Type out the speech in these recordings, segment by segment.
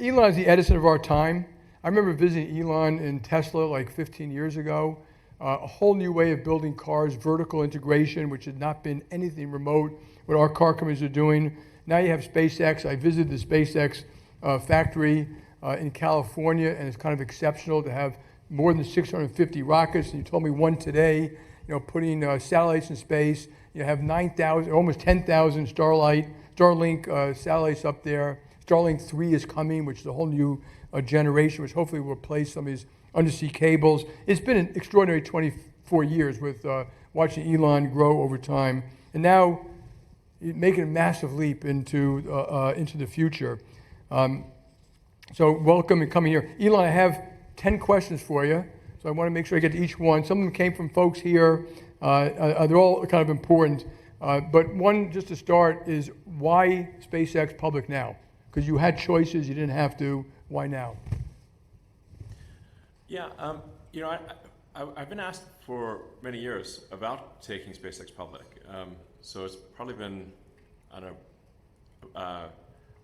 Elon's the Edison of our time. I remember visiting Elon in Tesla like 15 years ago. A whole new way of building cars, vertical integration, which had not been anything remote what our car companies are doing. Now you have SpaceX. I visited the SpaceX factory in California, and it's kind of exceptional to have more than 650 rockets. And you told me one today, putting satellites in space. You have 9,000, almost 10,000 Starlink satellites up there. Starlink 3 is coming, which is a whole new generation, which hopefully will replace some of these undersea cables. It's been an extraordinary 24 years with watching Elon grow over time. And now making a massive leap into the future. So welcome and coming here. Elon, I have 10 questions for you. So I want to make sure I get to each one. Some of them came from folks here. They're all kind of important. But one, just to start, is why SpaceX public now? Because you had choices, you didn't have to. Why now? Yeah, I've been asked for many years about taking SpaceX public. So it's probably been, I don't know,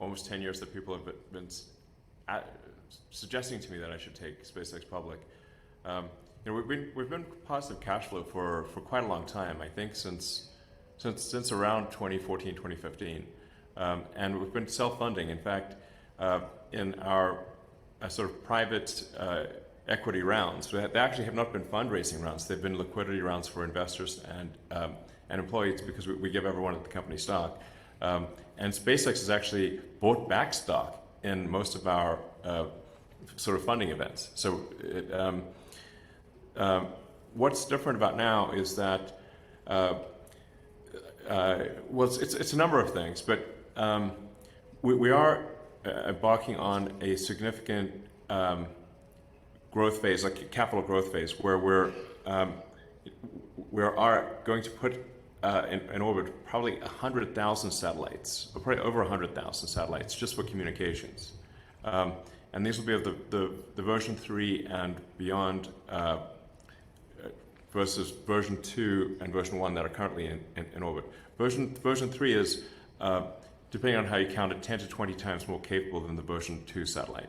almost 10 years that people have been suggesting to me that I should take SpaceX public. We've been positive cash flow for quite a long time. I think since around 2014, 2015. And we've been self-funding. In fact, in our sort of private equity rounds, they actually have not been fundraising rounds. They've been liquidity rounds for investors and employees, because we give everyone at the company stock. And SpaceX has actually bought back stock in most of our sort of funding events. So what's different about now is that it's a number of things, but we are embarking on a significant growth phase, like a capital growth phase, where we are going to put in orbit probably 100,000 satellites, or probably over 100,000 satellites, just for communications. And these will be of the version 3 and beyond, versus version 2 and version 1 that are currently in orbit. Version 3 is, depending on how you count it, 10 to 20 times more capable than the version 2 satellite.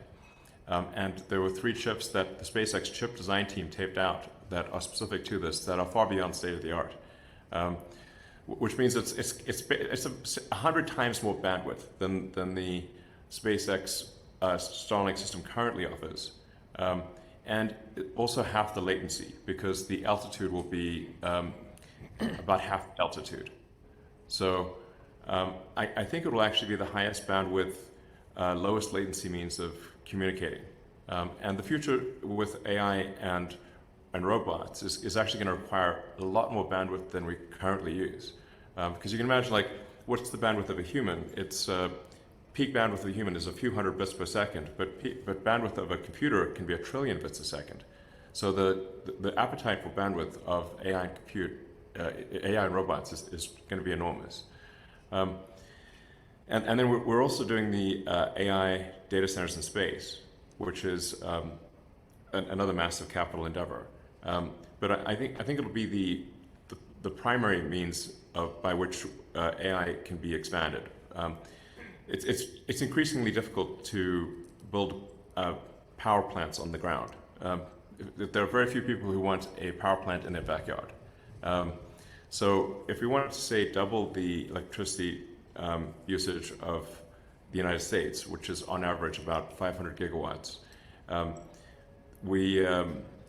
And there were 3 chips that the SpaceX chip design team taped out that are specific to this, that are far beyond state of the art. Which means it's 100 times more bandwidth than the SpaceX Starlink system currently offers. And also half the latency, because the altitude will be about half the altitude. So I think it will actually be the highest bandwidth, lowest latency means of communicating. And the future with AI and robots is actually going to require a lot more bandwidth than we currently use. Because you can imagine, like, what's the bandwidth of a human? It's peak bandwidth of a human is a few hundred bits per second, but bandwidth of a computer can be 1 trillion bits a second. So the appetite for bandwidth of AI and robots is going to be enormous. And then we're also doing the AI data centers in space, which is another massive capital endeavor. But I think it'll be the primary means by which AI can be expanded. It's increasingly difficult to build power plants on the ground. There are very few people who want a power plant in their backyard. So if we wanted to, say, double the electricity usage of the United States, which is on average about 500 gigawatts, we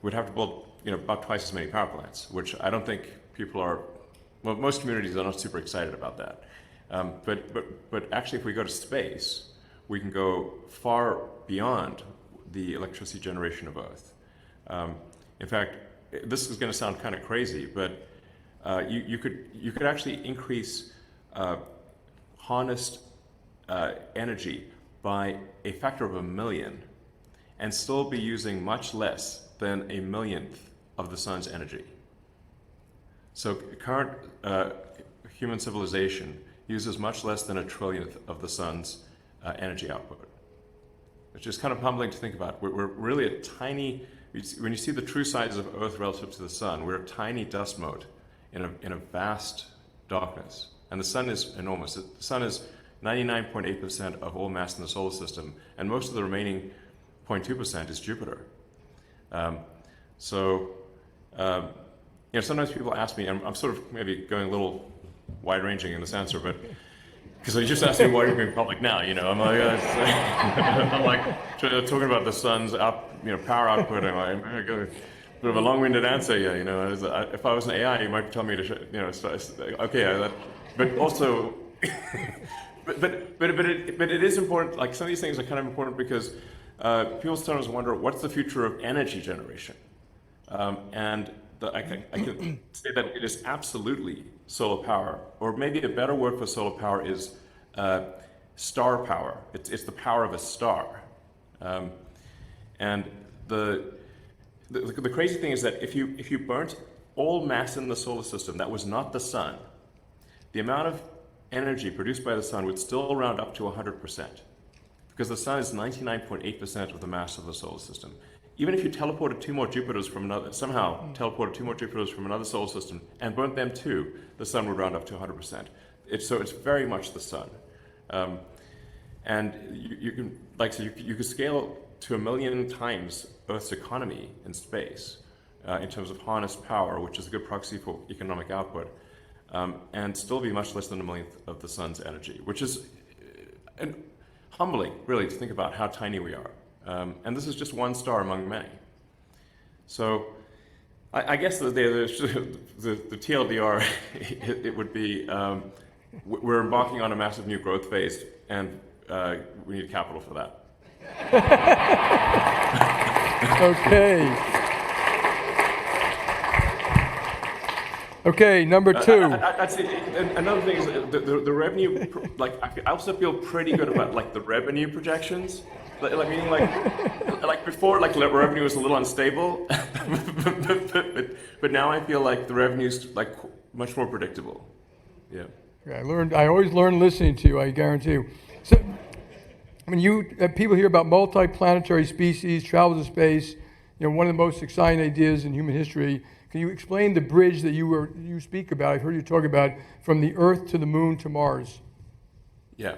would have to build about twice as many power plants, which I don't think people are, well, most communities are not super excited about that. But actually, if we go to space, we can go far beyond the electricity generation of Earth. In fact, this is going to sound kind of crazy, but you could actually increase harnessed energy by a factor of 1 million, and still be using much less than 1/1,000,000th of the sun's energy. So current human civilization uses much less than 1/1,000,000th of the sun's energy output, which is kind of humbling to think about. We're really a tiny, when you see the true size of Earth relative to the sun, we're a tiny dust mote in a vast darkness. And the sun is enormous. The sun is 99.8% of all mass in the solar system, and most of the remaining 0.2% is Jupiter. Sometimes people ask me, I'm sort of maybe going a little wide-ranging in this answer, but because you just asked me why we're going public now, I'm like, I'm like talking about the sun's power output, and I go bit of a long-winded answer, if I was an AI, you might tell me to, okay, but also, but it is important. Like some of these things are kind of important because people sometimes wonder what's the future of energy generation, and I can say that it is absolutely solar power, or maybe a better word for solar power is star power. It's the power of a star, and the crazy thing is that if you burnt all mass in the solar system that was not the sun, the amount of energy produced by the sun would still round up to 100%, because the sun is 99.8% of the mass of the solar system. Even if you teleported two more Jupiters from another solar system and burnt them too, the sun would round up to 100%. So it's very much the sun. And you could scale to 1 million times Earth's economy in space in terms of harnessed power, which is a good proxy for economic output, and still be much less than 1 millionth of the sun's energy, which is humbling, really, to think about how tiny we are. And this is just one star among many. So I guess the TLDR, it would be, we're embarking on a massive new growth phase, and we need capital for that. Okay. Okay, number two. I'd say another thing is the revenue. I also feel pretty good about the revenue projections. Meaning before, revenue was a little unstable, but now I feel like the revenue's much more predictable. Yeah. I always learn listening to you, I guarantee you. So, when people hear about multi-planetary species, travel to space, one of the most exciting ideas in human history. Can you explain the bridge that you speak about? I've heard you talk about from the Earth to the Moon to Mars. Yeah.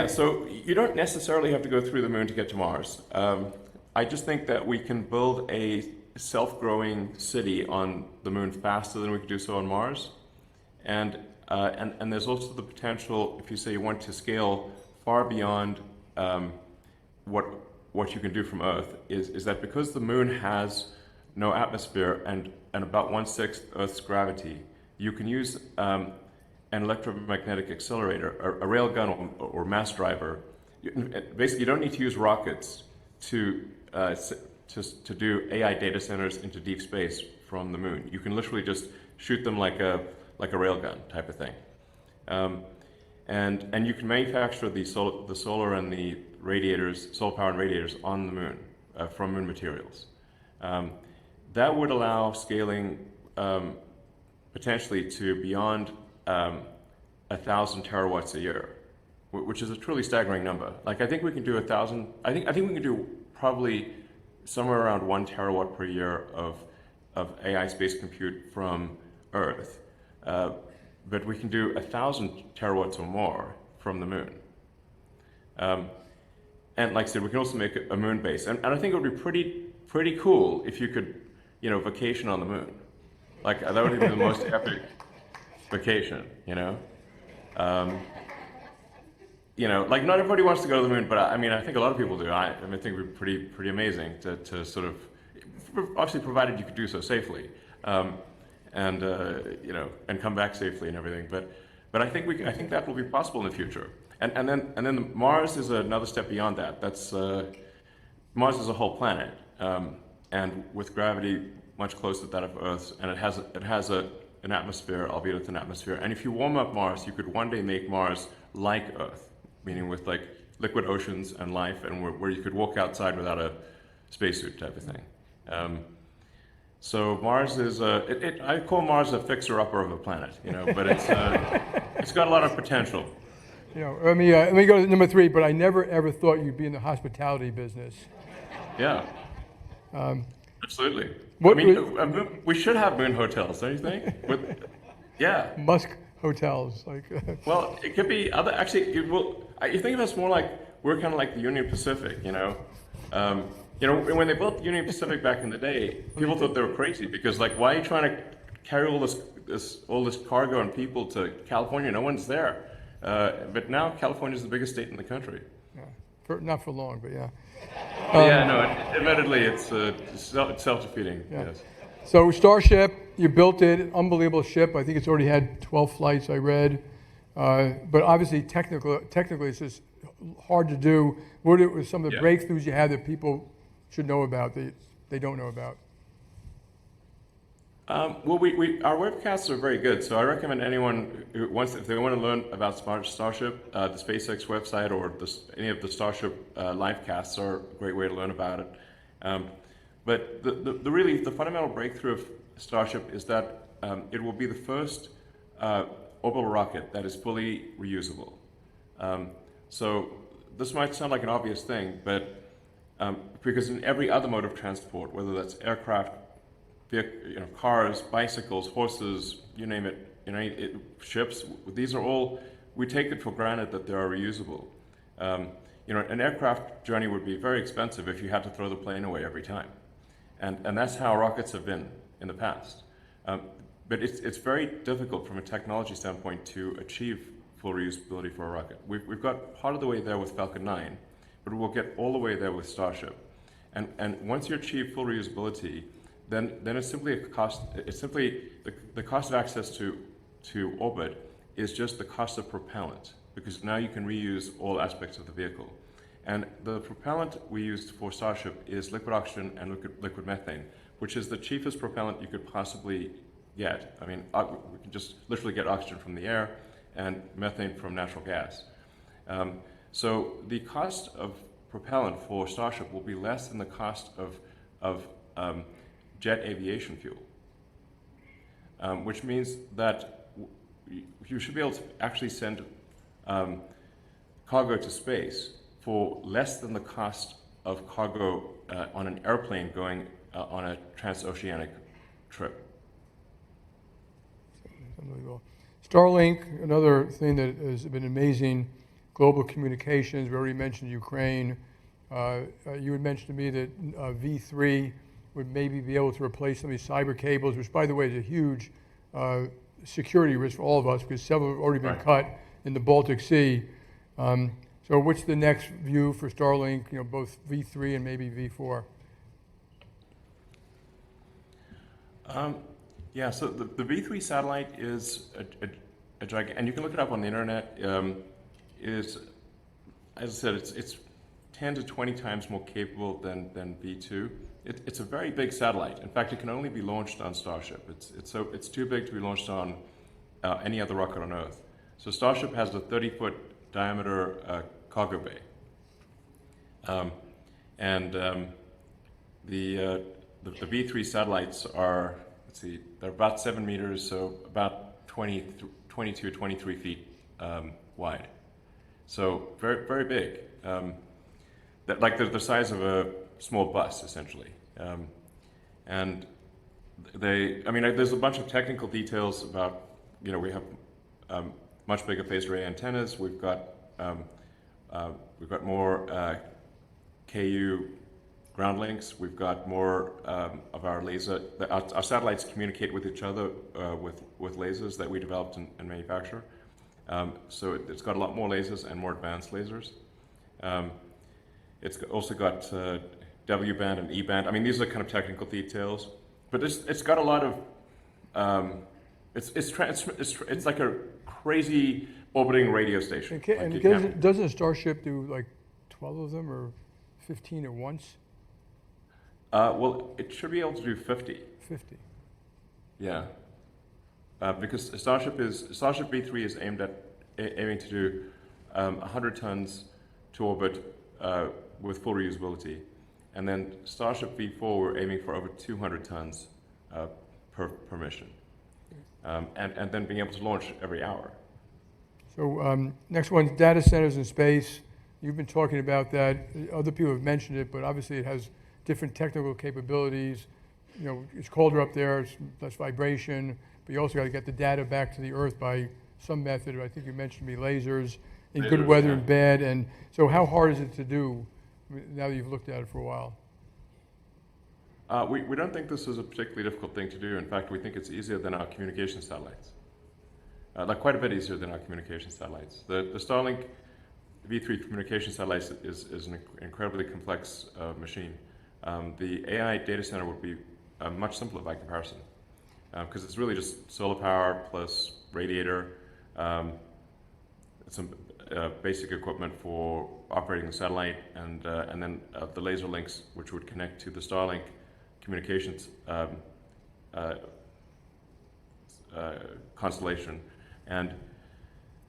So you don't necessarily have to go through the Moon to get to Mars. I just think that we can build a self-growing city on the Moon faster than we could do so on Mars. And there's also the potential, if you say you want to scale far beyond what you can do from Earth, is that because the Moon has no atmosphere and about 1/6 Earth's gravity, you can use an electromagnetic accelerator, a railgun or mass driver. Basically, you don't need to use rockets to do AI data centers into deep space from the Moon. You can literally just shoot them like a railgun type of thing, and you can manufacture the solar and the solar power and radiators on the Moon from Moon materials. That would allow scaling potentially to beyond 1,000 terawatts a year, which is a truly staggering number. I think we can do 1,000. I think we can do probably somewhere around 1 terawatt per year of AI space compute from Earth, but we can do 1,000 terawatts or more from the Moon. And like I said, we can also make a moon base, and I think it would be pretty cool if you could, vacation on the Moon. That would be the most epic vacation, not everybody wants to go to the Moon, but I think a lot of people do. I think it would be pretty amazing to sort of, obviously provided you could do so safely, and come back safely and everything. But I think that will be possible in the future. And then Mars is another step beyond that. That's Mars is a whole planet, and with gravity much closer to that of Earth's, and it has an atmosphere, albeit with an atmosphere. And if you warm up Mars, you could one day make Mars like Earth, meaning with liquid oceans and life, and where you could walk outside without a spacesuit type of thing. So Mars is I call Mars a fixer-upper of a planet, but it's got a lot of potential. Let me go to number 3. But I never ever thought you'd be in the hospitality business. Yeah. Absolutely. We should have moon hotels, don't you think? Yeah. Musk hotels. Like, Well, it could be other. Actually, you think of us more like we're kind of like the Union Pacific, you know. When they built the Union Pacific back in the day, people thought they were crazy because, like, why are you trying to carry all this cargo and people to California? No one's there. But now California is the biggest state in the country. yeah. Not for long, but yeah. But yeah, no. Admittedly, it's self-defeating. Yeah. Yes. So Starship, you built it, unbelievable ship. I think it's already had 12 flights, I read. But obviously, technically, it's just hard to do. What are some of the breakthroughs you had that people should know about that they don't know about? Well, our webcasts are very good, so I recommend anyone who wants, if they want to learn about Starship, the SpaceX website or any of the Starship live casts are a great way to learn about it. But the fundamental breakthrough of Starship is that it will be the first orbital rocket that is fully reusable. So this might sound like an obvious thing, but because in every other mode of transport, whether that's aircraft, cars, bicycles, horses, you name it, ships, these are all, we take it for granted that they are reusable. An aircraft journey would be very expensive if you had to throw the plane away every time. And that's how rockets have been in the past. But it's very difficult from a technology standpoint to achieve full reusability for a rocket. We've got part of the way there with Falcon 9, but we'll get all the way there with Starship. And once you achieve full reusability, then it's simply a cost. It's simply the cost of access to orbit is just the cost of propellant, because now you can reuse all aspects of the vehicle. And the propellant we used for Starship is liquid oxygen and liquid methane, which is the cheapest propellant you could possibly get. I mean, we can just literally get oxygen from the air and methane from natural gas. So the cost of propellant for Starship will be less than the cost of jet aviation fuel, which means that you should be able to actually send cargo to space for less than the cost of cargo on an airplane going on a transoceanic trip. Unbelievable. Starlink, another thing that has been amazing, global communications. We already mentioned Ukraine. You had mentioned to me that V3 would maybe be able to replace some of these cyber cables, which, by the way, is a huge security risk for all of us because several have already been cut in the Baltic Sea. So what's the next view for Starlink, both V3 and maybe V4? So the V3 satellite is a gigantic, and you can look it up on the internet, is, as I said, it's 10 to 20 times more capable than V2. It's a very big satellite. In fact, it can only be launched on Starship. It's too big to be launched on any other rocket on Earth. So Starship has a 30-foot diameter cargo bay, the V3 satellites are, they're about 7 meters, so about 22 or 23 feet wide. So very, very big. Like they're the size of a small bus, essentially. And there's a bunch of technical details about, we have much bigger phased array antennas. We've got more KU ground links. We've got more of our laser. Our satellites communicate with each other with lasers that we developed and manufacture. So it's got a lot more lasers and more advanced lasers. It's also got W band and E band. I mean, these are kind of technical details, but it's got a lot of. It's like a crazy orbiting radio station. And doesn't Starship do like 12 of them or 15 at once? Well, it should be able to do 50. 50. Yeah. Because Starship V3 is aiming to do 100 tons to orbit with full reusability, and then Starship V4 we're aiming for over 200 tons per mission, and then being able to launch every hour. So next one, data centers in space. You've been talking about that. Other people have mentioned it, but obviously it has different technical capabilities. It's colder up there, it's less vibration, but you also got to get the data back to the Earth by some method. I think you mentioned me lasers in Lasers, good weather yeah. and bad. And so how hard is it to do now that you've looked at it for a while? We don't think this is a particularly difficult thing to do. In fact, we think it's easier than our communication satellites. Like quite a bit easier than our communication satellites. The Starlink V3 communication satellite is an incredibly complex machine. The AI data center would be much simpler by comparison, because it's really just solar power plus radiator, some basic equipment for operating the satellite, and then the laser links which would connect to the Starlink communications constellation, and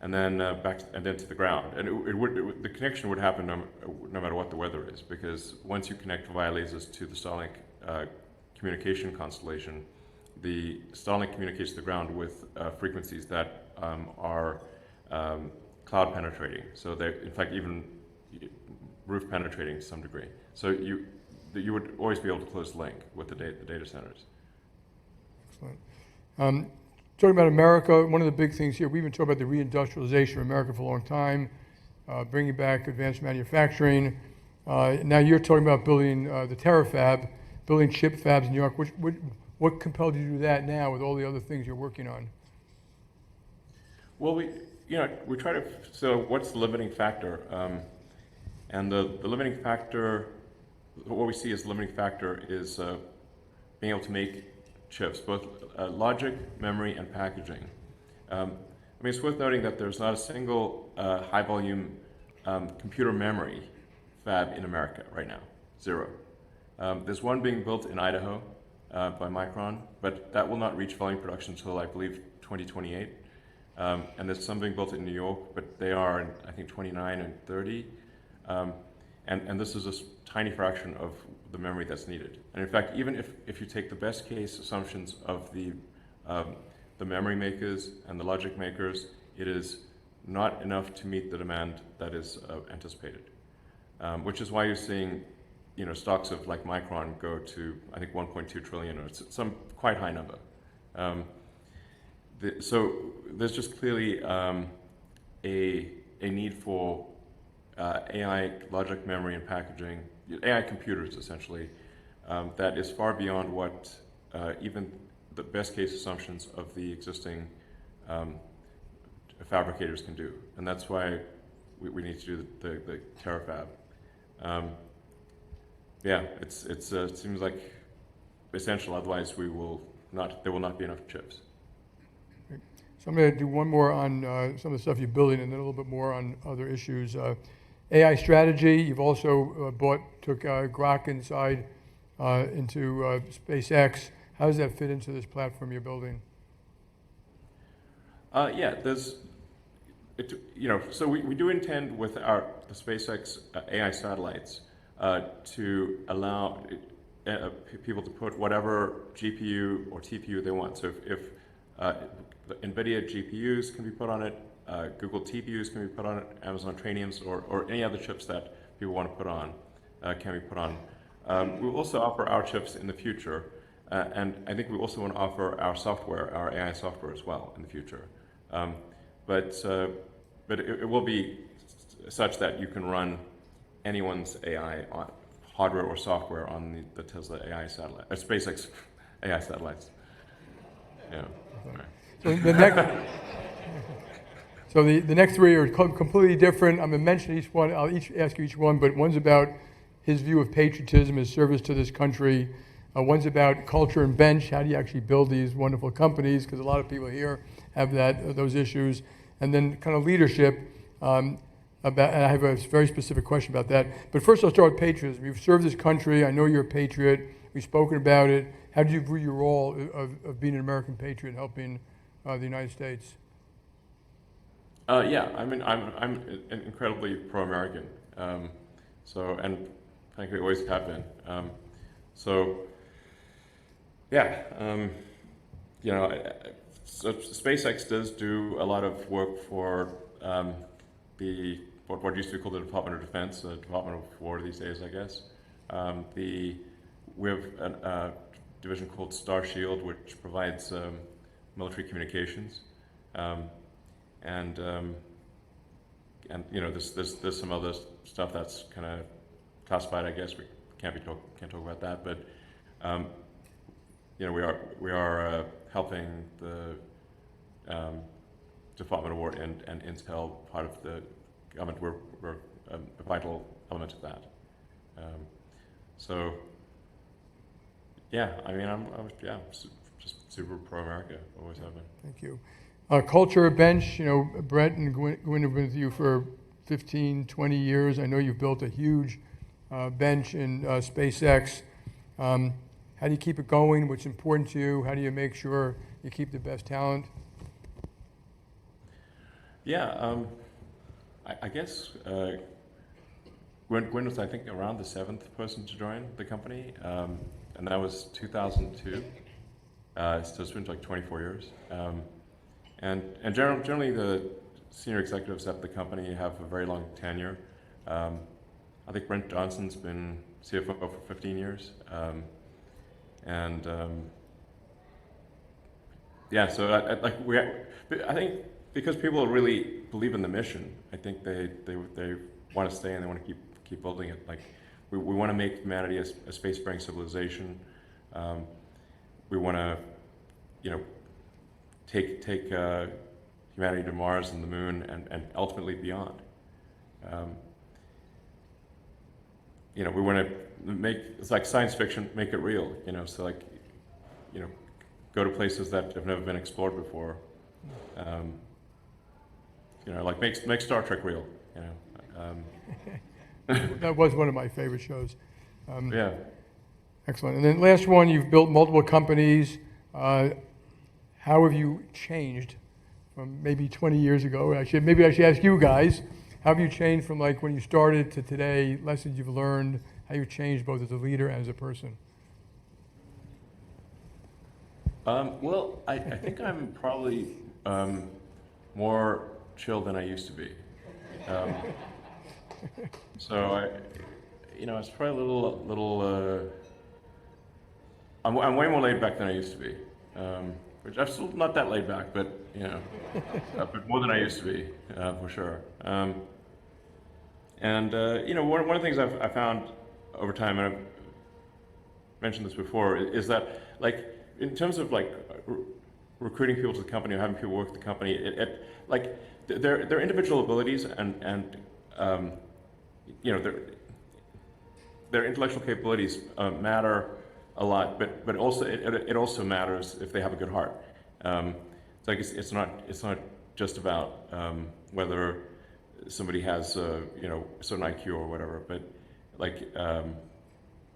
then to the ground. And the connection would happen no matter what the weather is, because once you connect via lasers to the Starlink communication constellation, the Starlink communicates to the ground with frequencies that are cloud penetrating. So they're in fact even roof penetrating to some degree. So you would always be able to close the link with the data centers. Excellent. Talking about America, one of the big things here, we've been talking about the reindustrialization of America for a long time, bringing back advanced manufacturing. Now you're talking about building the TerraFab, building chip fabs in New York. What compelled you to do that now with all the other things you're working on? Well, we try to, so what's the limiting factor? And the limiting factor, what we see as the limiting factor is being able to make chips, both logic, memory, and packaging. I mean, it's worth noting that there's not a single high-volume computer memory fab in America right now, zero. There's one being built in Idaho by Micron, but that will not reach volume production until, I believe, 2028. And there's some being built in New York, but they are in, I think, 29 and 30. And this is a tiny fraction of the memory that's needed. And in fact, even if you take the best case assumptions of the memory makers and the logic makers, it is not enough to meet the demand that is anticipated. Which is why you're seeing, stocks of like Micron go to, I think, 1.2 trillion, or it's some quite high number. So there's just clearly a need for AI logic, memory, and packaging, AI computers essentially, that is far beyond what even the best case assumptions of the existing fabricators can do. And that's why we need to do the TerraFab. Yeah, it seems like essential, otherwise there will not be enough chips. So I'm going to do one more on some of the stuff you're building, and then a little bit more on other issues. AI strategy, you've also took Grok inside into SpaceX. How does that fit into this platform you're building? Yeah, so we do intend with the SpaceX AI satellites to allow people to put whatever GPU or TPU they want. So if NVIDIA GPUs can be put on it, Google TPUs can be put on it, Amazon Trainiums, or any other chips that people want to put on can be put on. We will also offer our chips in the future, and I think we also want to offer our software, our AI software as well in the future. But it will be such that you can run anyone's AI on hardware or software on the Tesla AI satellite, SpaceX AI satellites. Yeah. Right. So the next, the next three are completely different. I'm going to mention each one. I'll ask you each one, but one's about his view of patriotism, his service to this country. One's about culture and bench. How do you actually build these wonderful companies? Because a lot of people here have those issues. And then kind of leadership. And I have a very specific question about that. But first, I'll start with patriotism. You've served this country. I know you're a patriot. We've spoken about it. How do you view your role of being an American patriot and helping the United States? Yeah, I mean, I'm incredibly pro-American. And frankly, always have been. So SpaceX does do a lot of work for what used to be called the Department of Defense, the Department of War these days, I guess. We have a division called Starshield, which provides military communications. and you know, there's some other stuff that's kind of classified. I guess we can't talk about that, but you know, we are helping the Department of War and Intel, part of the government. We're a vital element of that. So yeah, I mean, I'm just super pro-America, always have been. Thank you. Culture bench, you know, Brett and Gwyn have been with you for 15, 20 years. I know you've built a huge bench in SpaceX. How do you keep it going? What's important to you? How do you make sure you keep the best talent? Yeah, I guess Gwyn was, I think, around the 7th person to join the company, and that was 2002. So it's been like 24 years. And generally the senior executives at the company have a very long tenure. I think Brent Johnson's been CFO for 15 years. Yeah, so I think because people really believe in the mission, I think they want to stay and they want to keep building it. Like we want to make humanity a spacefaring civilization. We want to, you know, take humanity to Mars and the Moon and ultimately beyond. You know, we want to make, it's like science fiction, make it real, you know, so like, you know, go to places that have never been explored before. You know, like make Star Trek real, you know. That was one of my favorite shows. Yeah. Excellent. And then last one, you've built multiple companies. How have you changed from maybe 20 years ago? Maybe I should ask you guys, how have you changed from like when you started to today, lessons you've learned, how you've changed both as a leader and as a person? Well, I think I'm probably more chill than I used to be. So you know, it's probably a little. I'm way more laid back than I used to be. Which I'm still not that laid back, but you know, but more than I used to be, for sure. You know, one of the things I've found over time, and I've mentioned this before, is that like in terms of like recruiting people to the company or having people work at the company, like their individual abilities and you know, their intellectual capabilities matter a lot, but also it also matters if they have a good heart. So I guess it's not just about whether somebody has you know, a certain IQ or whatever, but like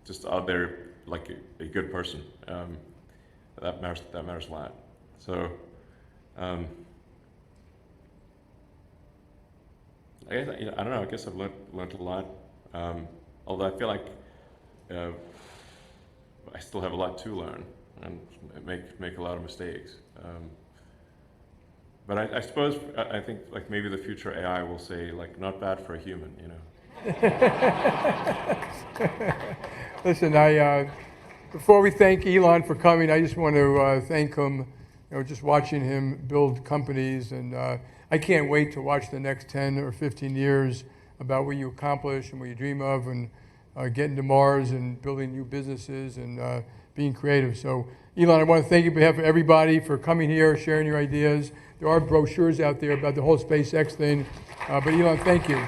just are they like a good person. That matters a lot. So I guess, you know, I don't know. I guess I've learned a lot. Although I feel like I still have a lot to learn and make a lot of mistakes. But I suppose I think like maybe the future AI will say like not bad for a human, you know. Listen, before we thank Elon for coming, I just want to thank him. You know, just watching him build companies, and I can't wait to watch the next 10 or 15 years about what you accomplish and what you dream of, and getting to Mars and building new businesses and being creative. So, Elon, I want to thank you on behalf of everybody for coming here, sharing your ideas. There are brochures out there about the whole SpaceX thing, but Elon, thank you.